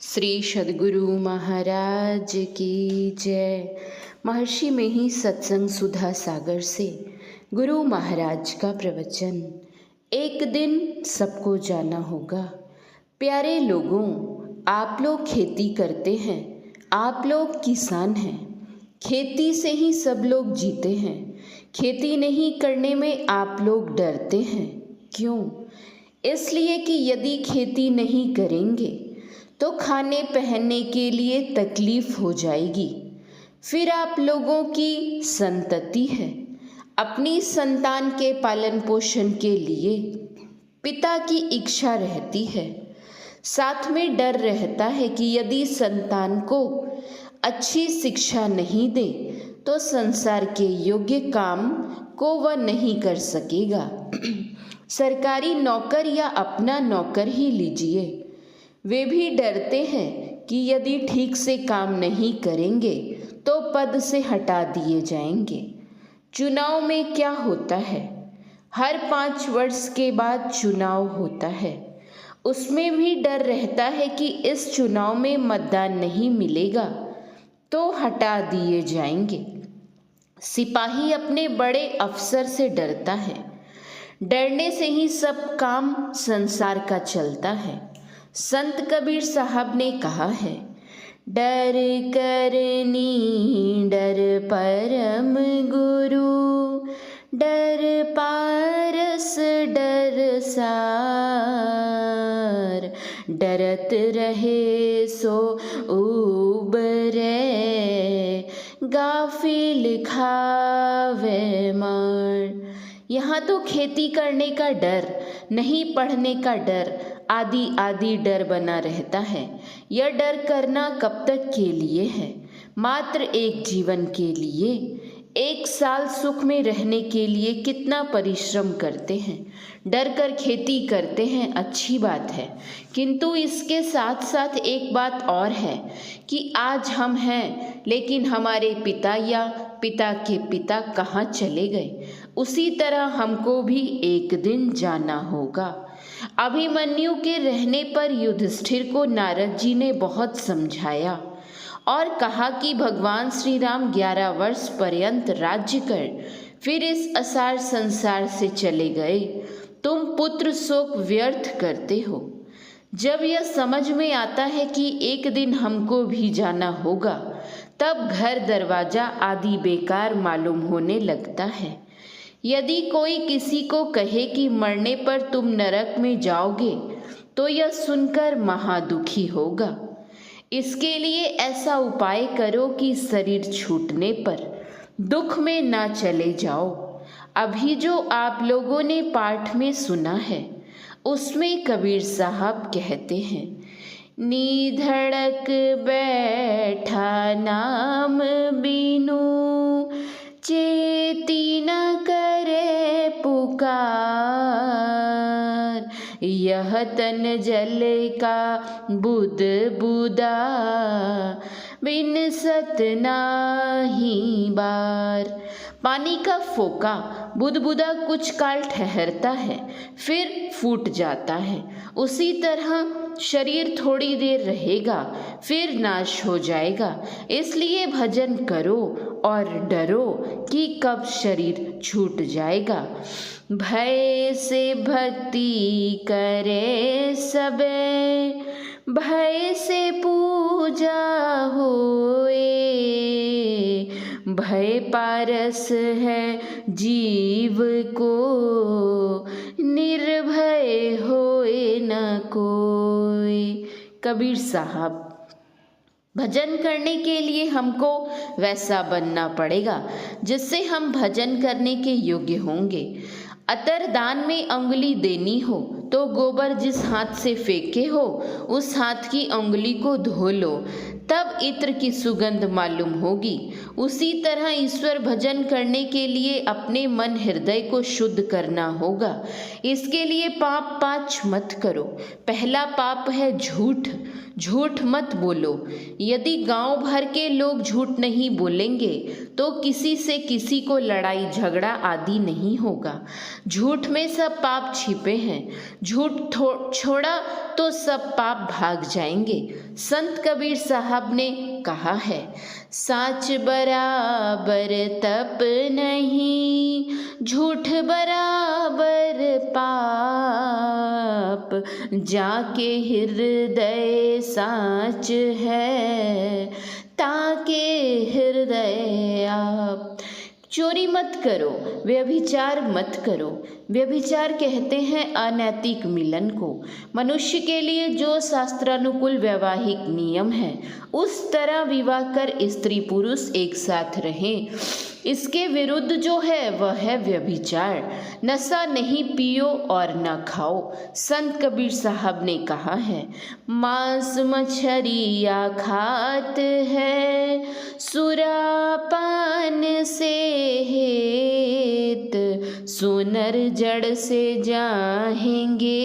श्री सद्गुरु महाराज की जय। महर्षि में ही सत्संग सुधा सागर से गुरु महाराज का प्रवचन। एक दिन सबको जाना होगा। प्यारे लोगों, आप लोग खेती करते हैं, आप लोग किसान हैं। खेती से ही सब लोग जीते हैं। खेती नहीं करने में आप लोग डरते हैं। क्यों? इसलिए कि यदि खेती नहीं करेंगे तो खाने पहनने के लिए तकलीफ हो जाएगी। फिर आप लोगों की संतति है, अपनी संतान के पालन पोषण के लिए पिता की इच्छा रहती है। साथ में डर रहता है कि यदि संतान को अच्छी शिक्षा नहीं दे तो संसार के योग्य काम को वह नहीं कर सकेगा। सरकारी नौकर या अपना नौकर ही लीजिए, वे भी डरते हैं कि यदि ठीक से काम नहीं करेंगे तो पद से हटा दिए जाएंगे। चुनाव में क्या होता है? हर 5 वर्ष के बाद चुनाव होता है। उसमें भी डर रहता है कि इस चुनाव में मतदान नहीं मिलेगा तो हटा दिए जाएंगे। सिपाही अपने बड़े अफसर से डरता है। डरने से ही सब काम संसार का चलता है। संत कबीर साहब ने कहा है, डर करनी डर परम गुरु, डर पारस डर सार, डरत रहे सो उबरे, गाफिल खावे मार। यहाँ तो खेती करने का डर, नहीं पढ़ने का डर, आदि आदि डर बना रहता है। यह डर करना कब तक के लिए है? मात्र एक जीवन के लिए। 1 साल सुख में रहने के लिए कितना परिश्रम करते हैं, डर कर खेती करते हैं, अच्छी बात है। किंतु इसके साथ साथ एक बात और है कि आज हम हैं लेकिन हमारे पिता या पिता के पिता कहाँ चले गए। उसी तरह हमको भी एक दिन जाना होगा। अभिमन्यु के रहने पर युधिष्ठिर को नारद जी ने बहुत समझाया और कहा कि भगवान श्री राम 11 वर्ष पर्यंत राज्य कर फिर इस असार संसार से चले गए। तुम पुत्र शोक व्यर्थ करते हो। जब यह समझ में आता है कि एक दिन हमको भी जाना होगा, तब घर दरवाजा आदि बेकार मालूम होने लगता है। यदि कोई किसी को कहे कि मरने पर तुम नरक में जाओगे तो यह सुनकर महादुखी होगा। इसके लिए ऐसा उपाय करो कि शरीर छूटने पर दुख में ना चले जाओ। अभी जो आप लोगों ने पाठ में सुना है उसमें कबीर साहब कहते हैं, निधड़क बैठा नाम बीनू, चेती न करे पुकार, यह तन जल का बुद बुदा, बिन सत नाही बार। पानी का फोका बुदबुदा कुछ काल ठहरता है, फिर फूट जाता है। उसी तरह शरीर थोड़ी देर रहेगा, फिर नाश हो जाएगा। इसलिए भजन करो और डरो कि कब शरीर छूट जाएगा। भय से भक्ति करे सबे, भय से पूजा होए, भय पारस है जीव को, निर्भय होए न कोई। कबीर साहब, भजन करने के लिए हमको वैसा बनना पड़ेगा जिससे हम भजन करने के योग्य होंगे। अतर दान में अंगुली देनी हो तो गोबर जिस हाथ से फेंके हो उस हाथ की अंगुली को धो लो, तब इत्र की सुगंध मालूम होगी। उसी तरह ईश्वर भजन करने के लिए अपने मन हृदय को शुद्ध करना होगा। इसके लिए पाप 5 मत करो। पहला पाप है झूठ। झूठ मत बोलो। यदि गांव भर के लोग झूठ नहीं बोलेंगे तो किसी से किसी को लड़ाई झगड़ा आदि नहीं होगा। झूठ में सब पाप छिपे हैं। झूठ छोड़ा तो सब पाप भाग जाएंगे। संत कबीर साहब ने कहा है, साच बराबर तप नहीं, झूठ बराबर पाप, जाके हृदय साच है, ताके हृदय आप। चोरी मत करो, व्यभिचार मत करो। व्यभिचार कहते हैं अनैतिक मिलन को। मनुष्य के लिए जो शास्त्रानुकूल वैवाहिक नियम है उस तरह विवाह कर स्त्री पुरुष एक साथ रहें। इसके विरुद्ध जो है वह है व्यभिचार। नशा नहीं पियो और न खाओ। संत कबीर साहब ने कहा है, मांस मछरिया खात है, सुरापान से हेत, सोनर जड़ से जाएंगे,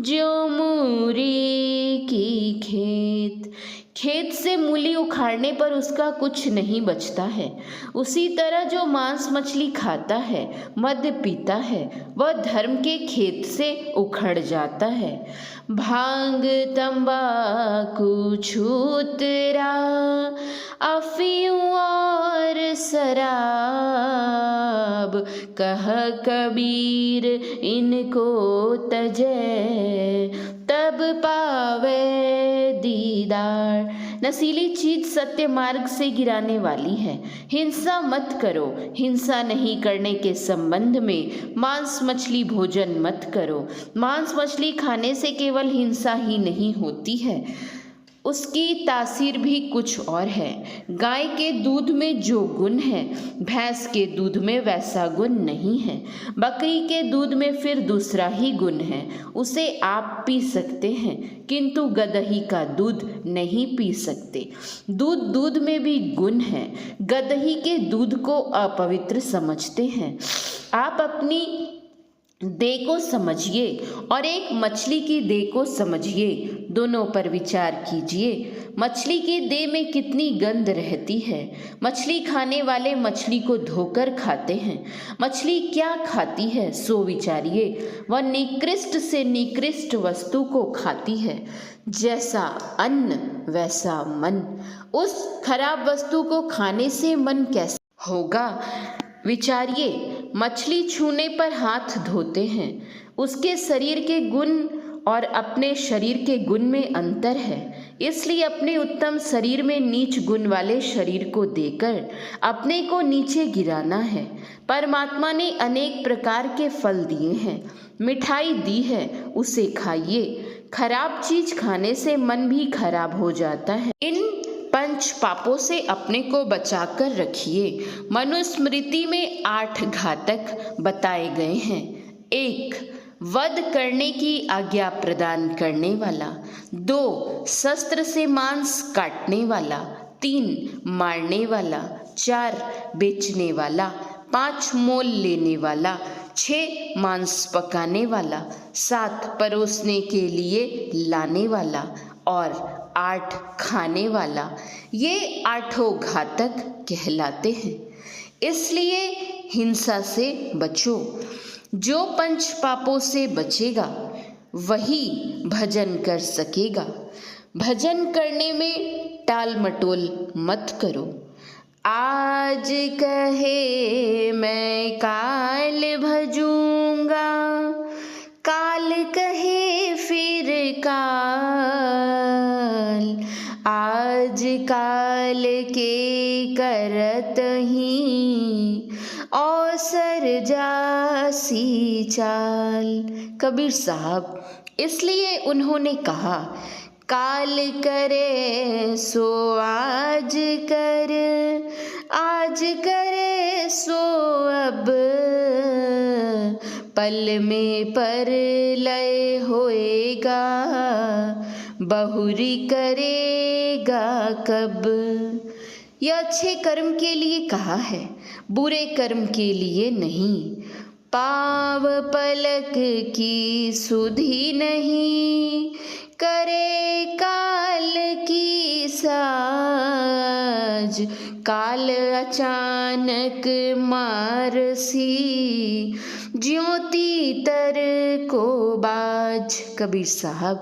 जो मूरी की खेत। खेत से मूली उखाड़ने पर उसका कुछ नहीं बचता है। उसी तरह जो मांस मछली खाता है, मद्य पीता है, वह धर्म के खेत से उखड़ जाता है। भांग तंबाकू छूतरा, अफीम और शराब, कह कबीर इनको तजै, तब पावे दीदार। नशीली चीज सत्य मार्ग से गिराने वाली है। हिंसा मत करो। हिंसा नहीं करने के संबंध में मांस मछली भोजन मत करो। मांस मछली खाने से केवल हिंसा ही नहीं होती है, उसकी तासीर भी कुछ और है। गाय के दूध में जो गुण है, भैंस के दूध में वैसा गुण नहीं है। बकरी के दूध में फिर दूसरा ही गुण है। उसे आप पी सकते हैं किंतु गदही का दूध नहीं पी सकते। दूध में भी गुण है। गदही के दूध को अपवित्र समझते हैं। आप अपनी देह को समझिए और एक मछली की देह को समझिए। दोनों पर विचार कीजिए। मछली की देह में कितनी गंध रहती है। मछली खाने वाले मछली को धोकर खाते हैं। मछली क्या खाती है सो विचारिए। वह निकृष्ट से निकृष्ट वस्तु को खाती है। जैसा अन्न वैसा मन। उस खराब वस्तु को खाने से मन कैसा होगा विचारिए। मछली छूने पर हाथ धोते हैं। उसके शरीर के गुण और अपने शरीर के गुण में अंतर है। इसलिए अपने उत्तम शरीर में नीच गुण वाले शरीर को देकर अपने को नीचे गिराना है। परमात्मा ने अनेक प्रकार के फल दिए हैं, मिठाई दी है, उसे खाइए। खराब चीज खाने से मन भी खराब हो जाता है। इन पंच पापों से अपने को बचाकर रखिए। मनुस्मृति में 8 घातक बताए गए हैं। 1. वध करने की आज्ञा प्रदान करने वाला। 2. शस्त्र से मांस काटने वाला। 3. मारने वाला। 4. बेचने वाला। 5. मोल लेने वाला। 6. मांस पकाने वाला। 7. परोसने के लिए लाने वाला। और 8. खाने वाला। ये 8 घातक कहलाते हैं। इसलिए हिंसा से बचो। जो पंच पापों से बचेगा वही भजन कर सकेगा। भजन करने में टाल मटोल मत करो। आज कहे मैं काल भजूंगा, काल कहे फिर काल। आज काल के करत ही अवसर जासी चाल। कबीर साहब इसलिए उन्होंने कहा, काल करे सो आज कर, आज करे सो अब, पल में पर लय होएगा, बहुरी करेगा कब। यह अच्छे कर्म के लिए कहा है, बुरे कर्म के लिए नहीं। पाव पलक की सुधि नहीं, करे काल की साज, काल अचानक मारसी, ज्योति तर को बाज। कबीर साहब।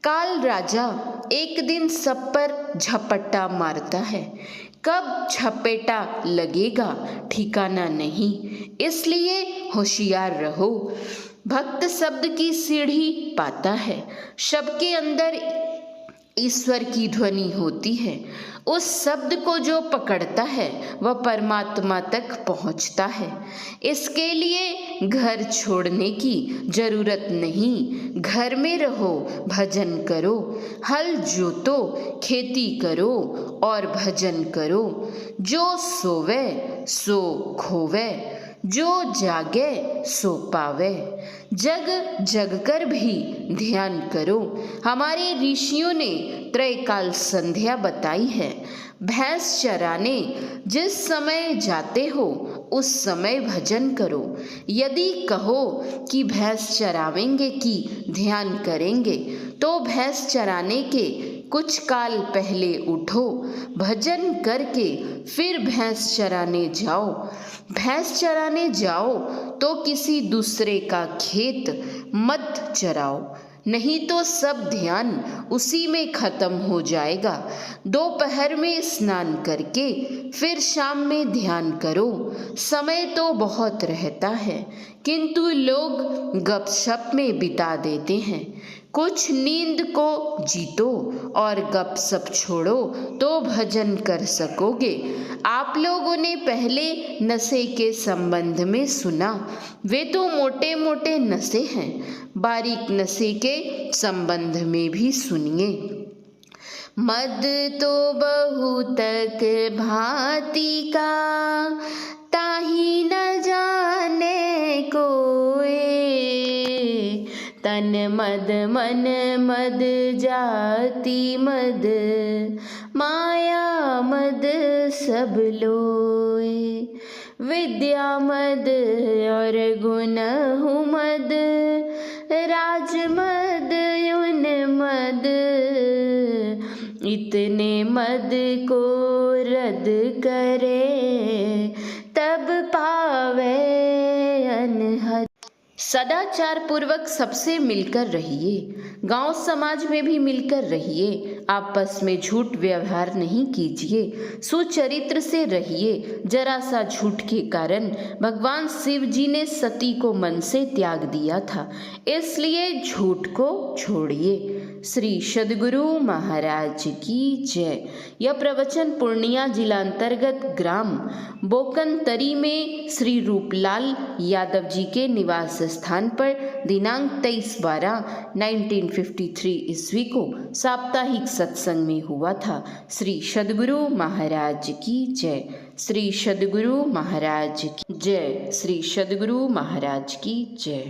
काल राजा एक दिन सब पर झपट्टा मारता है, कब झपेटा लगेगा ठिकाना नहीं, इसलिए होशियार रहो। भक्त शब्द की सीढ़ी पाता है, सबके अंदर ईश्वर की ध्वनि होती है, उस शब्द को जो पकड़ता है वह परमात्मा तक पहुंचता है। इसके लिए घर छोड़ने की जरूरत नहीं, घर में रहो, भजन करो, हल जोतो, खेती करो और भजन करो। जो सोवे सो खोवे, जो जागे सो पावे। जग जग कर भी ध्यान करो। हमारे ऋषियों ने त्रैकाल संध्या बताई है। भैंस चराने जिस समय जाते हो उस समय भजन करो। यदि कहो कि भैंस चरावेंगे कि ध्यान करेंगे, तो भैंस चराने के कुछ काल पहले उठो, भजन करके फिर भैंस चराने जाओ। भैंस चराने जाओ तो किसी दूसरे का खेत मत चराओ, नहीं तो सब ध्यान उसी में खत्म हो जाएगा। दोपहर में स्नान करके फिर शाम में ध्यान करो। समय तो बहुत रहता है, किंतु लोग गपशप में बिता देते हैं। कुछ नींद को जीतो और गपशप छोड़ो तो भजन कर सकोगे। आप लोगों ने पहले नशे के संबंध में सुना, वे तो मोटे मोटे नशे हैं। बारीक नशे के संबंध में भी सुनिए। मद तो बहुतक भांति का, ताही न जाने कोई। तन मद मन मद जाति मद, माया मद सब लोए। विद्या मद और गुणहु मद, राज मद युन मद। इतने मद को रद करे, तब पावे अनहद। सदाचार पूर्वक सबसे मिलकर रहिए, गांव समाज में भी मिलकर रहिए। आपस में झूठ व्यवहार नहीं कीजिए, सुचरित्र से रहिए। जरा सा झूठ के कारण भगवान शिव जी ने सती को मन से त्याग दिया था, इसलिए झूठ को छोड़िए। श्री सद्गुरु महाराज की जय। यह प्रवचन पूर्णिया जिला अंतर्गत ग्राम बोकनतरी में श्री रूपलाल यादव जी के निवास स्थान पर दिनांक 23/12/1953 ईस्वी को साप्ताहिक सत्संग में हुआ था। श्री सद्गुरु महाराज की जय। श्री सद्गुरु महाराज की जय। श्री सद्गुरु महाराज की जय।